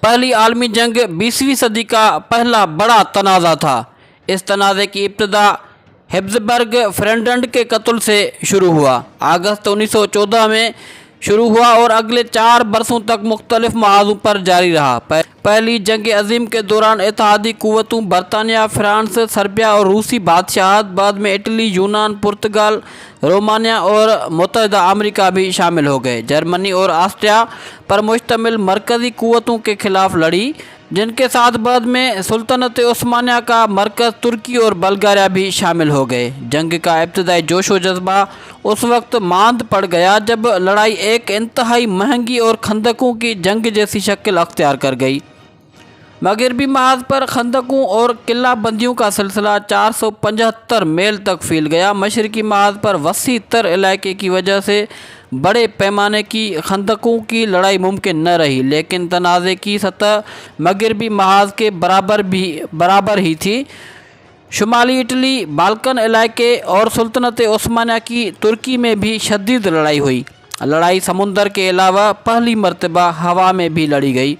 پہلی عالمی جنگ 20ویں صدی کا پہلا بڑا تنازع تھا۔ اس تنازع کی ابتدا ہیبسبرگ فرڈینانڈ کے قتل سے شروع ہوا۔ اگست 1914 میں شروع ہوا اور اگلے 4 برسوں تک مختلف محاذوں پر جاری رہا۔ پہلی جنگ عظیم کے دوران اتحادی قوتوں برطانیہ، فرانس، سربیا اور روسی بادشاہت، بعد میں اٹلی، یونان، پرتگال، رومانیہ اور متحدہ امریکہ بھی شامل ہو گئے۔ جرمنی اور آسٹریا پر مشتمل مرکزی قوتوں کے خلاف لڑی، جن کے ساتھ بعد میں سلطنت عثمانیہ کا مرکز ترکی اور بلغاریہ بھی شامل ہو گئے۔ جنگ کا ابتدائی جوش و جذبہ اس وقت ماند پڑ گیا جب لڑائی ایک انتہائی مہنگی اور خندقوں کی جنگ جیسی شکل اختیار کر گئی۔ مغربی محاذ پر خندقوں اور قلعہ بندیوں کا سلسلہ 475 میل تک پھیل گیا۔ مشرقی محاذ پر وسیع تر علاقے کی وجہ سے بڑے پیمانے کی خندقوں کی لڑائی ممکن نہ رہی، لیکن تنازع کی سطح مغربی محاذ کے برابر ہی تھی۔ شمالی اٹلی، بالکن علاقے اور سلطنت عثمانیہ کی ترکی میں بھی شدید لڑائی ہوئی۔ لڑائی سمندر کے علاوہ پہلی مرتبہ ہوا میں بھی لڑی گئی۔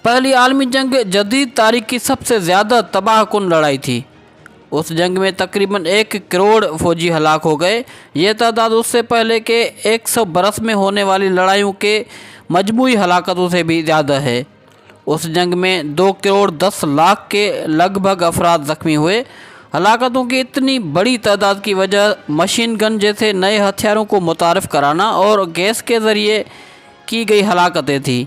پہلی عالمی جنگ جدید تاریخ کی سب سے زیادہ تباہ کن لڑائی تھی۔ اس جنگ میں تقریباً 1 کروڑ فوجی ہلاک ہو گئے۔ یہ تعداد اس سے پہلے کے 100 برس میں ہونے والی لڑائیوں کے مجموعی ہلاکتوں سے بھی زیادہ ہے۔ اس جنگ میں 2 کروڑ 10 لاکھ کے لگ بھگ افراد زخمی ہوئے۔ ہلاکتوں کی اتنی بڑی تعداد کی وجہ مشین گن جیسے نئے ہتھیاروں کو متعارف کرانا اور گیس کے ذریعے کی گئی ہلاکتیں تھیں۔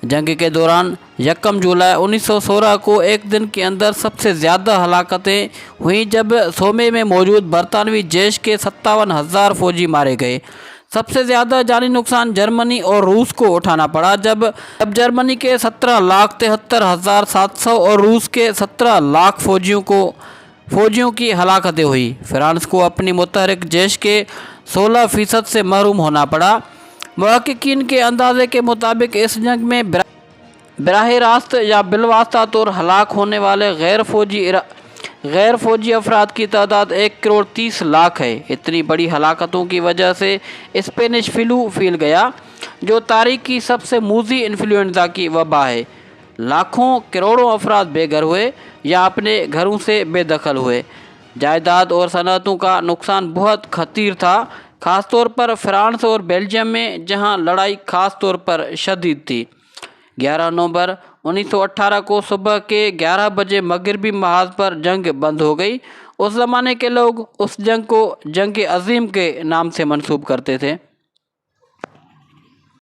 جنگ کے دوران 1 جولائی 1916 کو ایک دن کے اندر سب سے زیادہ ہلاکتیں ہوئیں جب سومے میں موجود برطانوی جیش کے 57,000 فوجی مارے گئے۔ سب سے زیادہ جانی نقصان جرمنی اور روس کو اٹھانا پڑا جب جرمنی کے 17,73,700 اور روس کے 17 لاکھ فوجیوں کی ہلاکتیں ہوئی۔ فرانس کو اپنی متحرک جیش کے 16% سے محروم ہونا پڑا۔ محققین کے اندازے کے مطابق اس جنگ میں براہ راست یا بالواسطہ طور ہلاک ہونے والے غیر فوجی افراد کی تعداد 1 کروڑ 30 لاکھ ہے۔ اتنی بڑی ہلاکتوں کی وجہ سے اسپینش فلو پھیل گیا، جو تاریخ کی سب سے موذی انفلوئنزا کی وبا ہے۔ لاکھوں کروڑوں افراد بے گھر ہوئے یا اپنے گھروں سے بے دخل ہوئے۔ جائیداد اور صنعتوں کا نقصان بہت خطیر تھا، خاص طور پر فرانس اور بیلجیم میں، جہاں لڑائی خاص طور پر شدید تھی۔ 11 نومبر 1918 کو صبح کے 11 بجے مغربی محاذ پر جنگ بند ہو گئی۔ اس زمانے کے لوگ اس جنگ کو جنگ عظیم کے نام سے منسوب کرتے تھے۔